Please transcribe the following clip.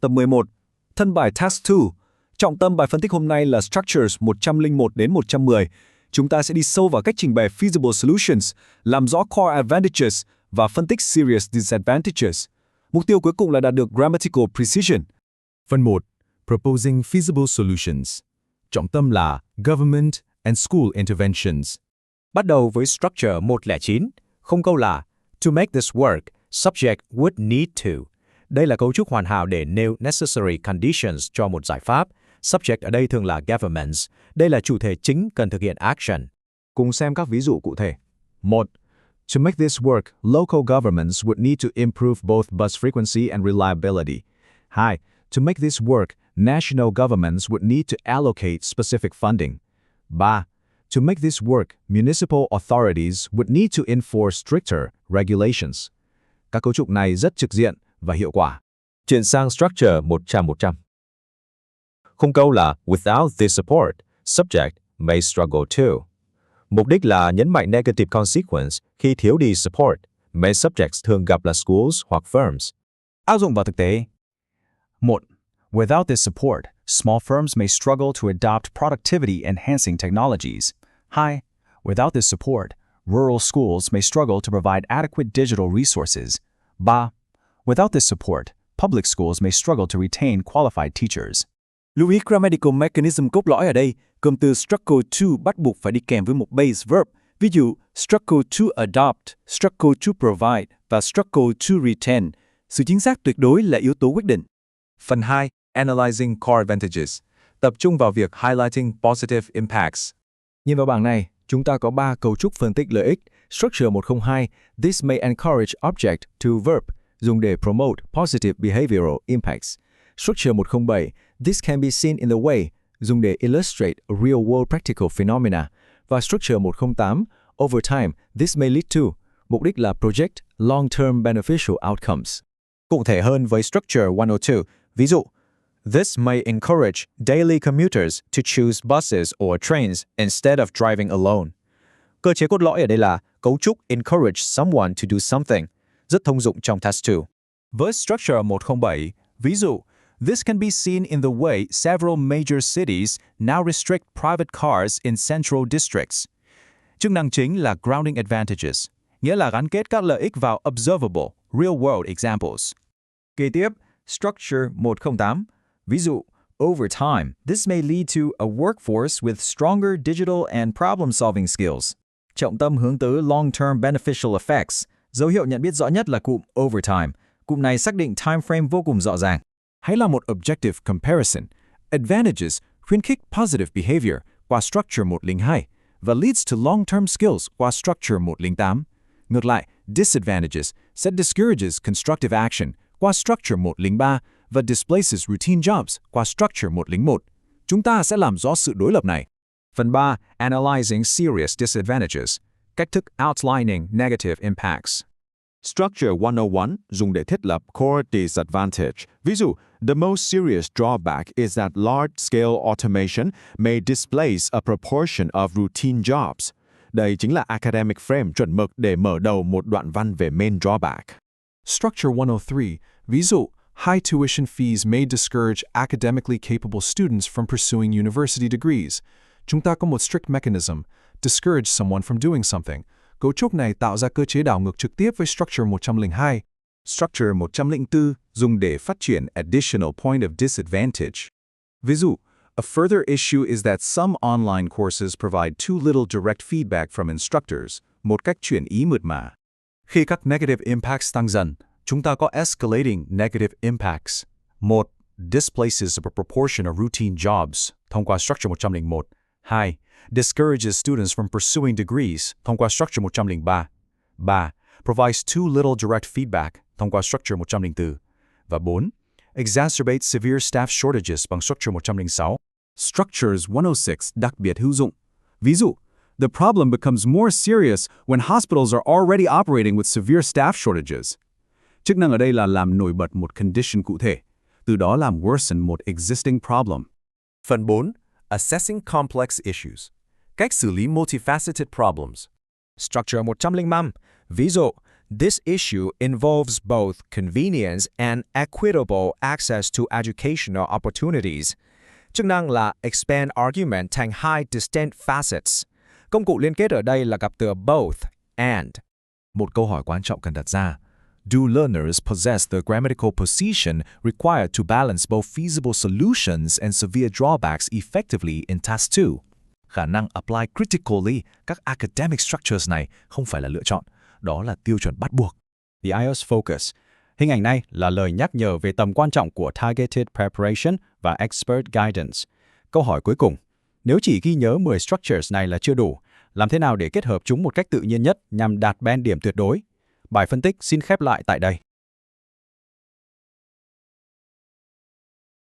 Tập 11. Thân bài Task 2. Trọng tâm bài phân tích hôm nay là Structures 101 đến 110. Chúng ta sẽ đi sâu vào cách trình bày feasible solutions, làm rõ core advantages và phân tích serious disadvantages. Mục tiêu cuối cùng là đạt được grammatical precision. Phần 1. Proposing feasible solutions. Trọng tâm là government and school interventions. Bắt đầu với structure 109, không câu là to make this work, subject would need to. Đây là cấu trúc hoàn hảo để nêu necessary conditions cho một giải pháp. Subject ở đây thường là governments. Đây là chủ thể chính cần thực hiện action. Cùng xem các ví dụ cụ thể. 1. To make this work, local governments would need to improve both bus frequency and reliability. 2. To make this work, national governments would need to allocate specific funding. 3. To make this work, municipal authorities would need to enforce stricter regulations. Các cấu trúc này rất trực diện và hiệu quả. Chuyển sang structure 100. Không câu là without this support, subject may struggle too. Mục đích là nhấn mạnh negative consequence khi thiếu đi support. May subjects thường gặp là schools hoặc firms. Áp dụng vào thực tế. 1. Without this support, small firms may struggle to adopt productivity-enhancing technologies. 2. Without this support, rural schools may struggle to provide adequate digital resources. 3. Without this support, public schools may struggle to retain qualified teachers. Lưu ý grammatical mechanism cốt lõi ở đây, cụm từ struggle to bắt buộc phải đi kèm với một base verb. Ví dụ, struggle to adopt, struggle to provide và struggle to retain. Sự chính xác tuyệt đối là yếu tố quyết định. Phần 2. Analyzing core advantages. Tập trung vào việc highlighting positive impacts. Nhìn vào bảng này, chúng ta có 3 cấu trúc phân tích lợi ích. Structure 102, this may encourage object to verb, dùng để promote positive behavioral impacts. Structure 107, this can be seen in the way, dùng để illustrate a real-world practical phenomena. Và Structure 108, over time, this may lead to, mục đích là project long-term beneficial outcomes. Cụ thể hơn với Structure 102, ví dụ, this may encourage daily commuters to choose buses or trains instead of driving alone. Cơ chế cốt lõi ở đây là cấu trúc encourage someone to do something, rất thông dụng trong Task 2. Với Structure 107, ví dụ, this can be seen in the way several major cities now restrict private cars in central districts. Chức năng chính là grounding advantages, nghĩa là gắn kết các lợi ích vào observable, real-world examples. Kế tiếp, Structure 108. Ví dụ, over time, this may lead to a workforce with stronger digital and problem-solving skills. Trọng tâm hướng tới long-term beneficial effects. Dấu hiệu nhận biết rõ nhất là cụm over time. Cụm này xác định time frame vô cùng rõ ràng. Hãy làm một objective comparison. Advantages khuyến khích positive behavior qua Structure 102 và leads to long-term skills qua Structure 108. Ngược lại, disadvantages sẽ discourages constructive action qua Structure 103 và displaces routine jobs qua Structure 101. Chúng ta sẽ làm rõ sự đối lập này. Phần 3. Analyzing serious disadvantages. Cách thức outlining negative impacts. Structure 101 dùng để thiết lập core disadvantage. Ví dụ, the most serious drawback is that large-scale automation may displace a proportion of routine jobs. Đây chính là academic frame chuẩn mực để mở đầu một đoạn văn về main drawback. Structure 103. Ví dụ, high tuition fees may discourage academically capable students from pursuing university degrees. Chúng ta có một strict mechanism, discourage someone from doing something. Cấu trúc này tạo ra cơ chế đảo ngược trực tiếp với Structure 102. Structure 104 dùng để phát triển additional point of disadvantage. Ví dụ, a further issue is that some online courses provide too little direct feedback from instructors, một cách chuyển ý mượt mà. Khi các negative impacts tăng dần, chúng ta có escalating negative impacts. 1. Displaces a proportion of routine jobs thông qua Structure 101. 2. Discourages students from pursuing degrees thông qua Structure 103. 3. Provides too little direct feedback thông qua Structure 104. Và 4. Exacerbates severe staff shortages bằng Structure 106. Structures 106 đặc biệt hữu dụng. Ví dụ, the problem becomes more serious when hospitals are already operating with severe staff shortages. Chức năng ở đây là làm nổi bật một condition cụ thể, từ đó làm worsen một existing problem. Phần 4. Assessing complex issues. Cách xử lý multifaceted problems. Structure 105. Ví dụ, This issue involves both convenience and equitable access to educational opportunities. Chức năng là expand argument thành hai distinct facets. Công cụ liên kết ở đây là cặp từ both and. Một câu hỏi quan trọng cần đặt ra. Do learners possess the grammatical position required to balance both feasible solutions and severe drawbacks effectively in Task 2? Khả năng apply critically các academic structures này không phải là lựa chọn, đó là tiêu chuẩn bắt buộc. The IELTS Focus. Hình ảnh này là lời nhắc nhở về tầm quan trọng của Targeted Preparation và Expert Guidance. Câu hỏi cuối cùng. Nếu chỉ ghi nhớ 10 structures này là chưa đủ, làm thế nào để kết hợp chúng một cách tự nhiên nhất nhằm đạt band điểm tuyệt đối? Bài phân tích xin khép lại tại đây.